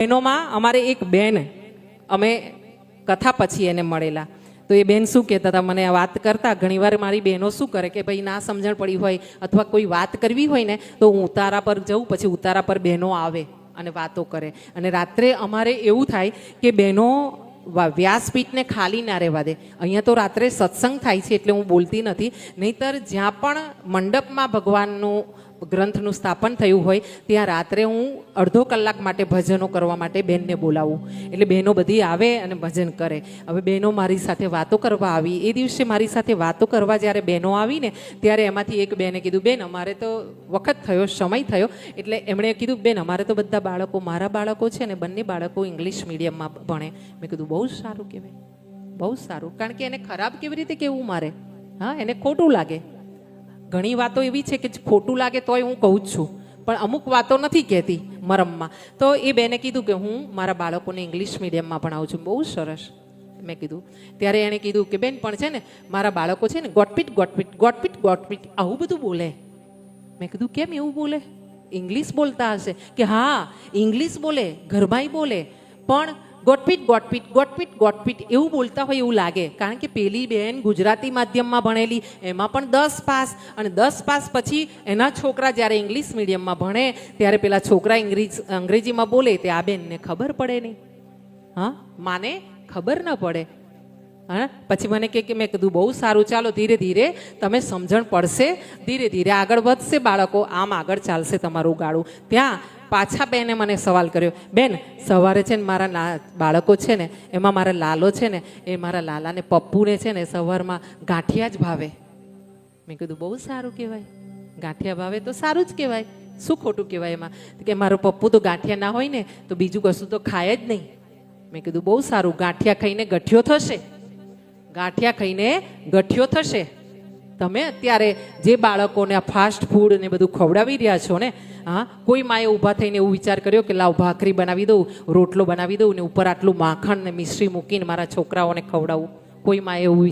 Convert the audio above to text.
બહેનોમાં અમારે એક બેન અમે કથા પછી એને મળેલા તો એ બેન શું કહેતા હતા મને વાત કરતા ઘણીવાર મારી બહેનો શું કરે કે ભાઈ ના સમજણ પડી હોય અથવા કોઈ વાત કરવી હોય ને તો હું ઉતારા પર જઉં પછી ઉતારા પર બહેનો આવે અને વાતો કરે અને રાત્રે અમારે એવું થાય કે બહેનો વ્યાસપીઠને ખાલી ના રહેવા દે. અહીંયા તો રાત્રે સત્સંગ થાય છે એટલે હું બોલતી નથી, નહીંતર જ્યાં પણ મંડપમાં ભગવાનનું ગ્રંથનું સ્થાપન થયું હોય ત્યાં રાત્રે હું અડધો કલાક માટે ભજનો કરવા માટે બહેનને બોલાવું એટલે બહેનો બધી આવે અને ભજન કરે. હવે બહેનો મારી સાથે વાતો કરવા આવી. એ દિવસે મારી સાથે વાતો કરવા જ્યારે બહેનો આવી ને ત્યારે એમાંથી એક બહેને કીધું, બેન અમારે તો વખત થયો, સમય થયો, એટલે એમણે કીધું, બેન અમારે તો બધા બાળકો, મારા બાળકો છે ને બંને બાળકો ઇંગ્લિશ મીડિયમમાં ભણે. મેં કીધું બહુ જ સારું કહેવાય, બહુ સારું, કારણ કે એને ખરાબ કેવી રીતે કહેવું મારે? હા, એને ખોટું લાગે. ઘણી વાતો એવી છે કે ખોટું લાગે તોય હું કહું જ છું, પણ અમુક વાતો નથી કહેતી મરમમાં. તો એ બેને કીધું કે હું મારા બાળકોને ઇંગ્લિશ મીડિયમમાં ભણાવું છું. બહુ સરસ, મેં કીધું. ત્યારે એણે કીધું કે બેન પણ છે ને મારા બાળકો છે ને ગોટપીટ ગોટપીટ ગોટપીટ ગોટપીટ આવું બધું બોલે. મેં કીધું કેમ એવું બોલે? ઇંગ્લિશ બોલતા હશે? કે હા, ઇંગ્લિશ બોલે, ઘરમાંય બોલે, પણ ગોટપીટ ગોટપીટ ગોટપીટ ગોટપીટ એવું બોલતા હોય એવું લાગે. કારણ કે પેલી બેન ગુજરાતી માધ્યમમાં ભણેલી, એમાં પણ 10 પાસ, અને 10 પાસ પછી એના છોકરા જ્યારે ઇંગ્લિશ મીડિયમમાં ભણે ત્યારે પેલા છોકરા અંગ્રેજીમાં બોલે તે આ બેનને ખબર પડે નહીં. હા, માને ખબર ન પડે. હા, પછી મને કે મેં કીધું બહુ સારું, ચાલો ધીરે ધીરે તમે સમજણ પડશે, ધીરે ધીરે આગળ વધશે બાળકો, આમ આગળ ચાલશે તમારું ગાડું. ત્યાં પાછા બેને મને સવાલ કર્યો, બેન સવારે છે ને મારા બાળકો છે ને એમાં મારા લાલો છે ને એ મારા લાલાને પપ્પુને છે ને સવારમાં ગાંઠિયા જ ભાવે. મેં કીધું બહુ સારું કહેવાય, ગાંઠિયા ભાવે તો સારું જ કહેવાય, શું ખોટું કહેવાય એમાં? કે મારો પપ્પુ તો ગાંઠિયા ના હોય ને તો બીજું કશું તો ખાય જ નહીં. મેં કીધું બહુ સારું, ગાંઠિયા ખાઈને ગઠિયો થશે, ગાંઠિયા ખાઈને ગઠિયો થશે. તમે અત્યારે જે બાળકોને આ ફાસ્ટ ફૂડ ને બધું ખવડાવી રહ્યા છો ને, હા, કોઈ માએ ઊભા થઈને એવું વિચાર કર્યો કે લાવ ભાખરી બનાવી દઉં, રોટલો બનાવી દઉં ને ઉપર આટલું માખણ ને મિશ્રી મૂકીને મારા છોકરાઓને ખવડાવું? કોઈ માએ એવું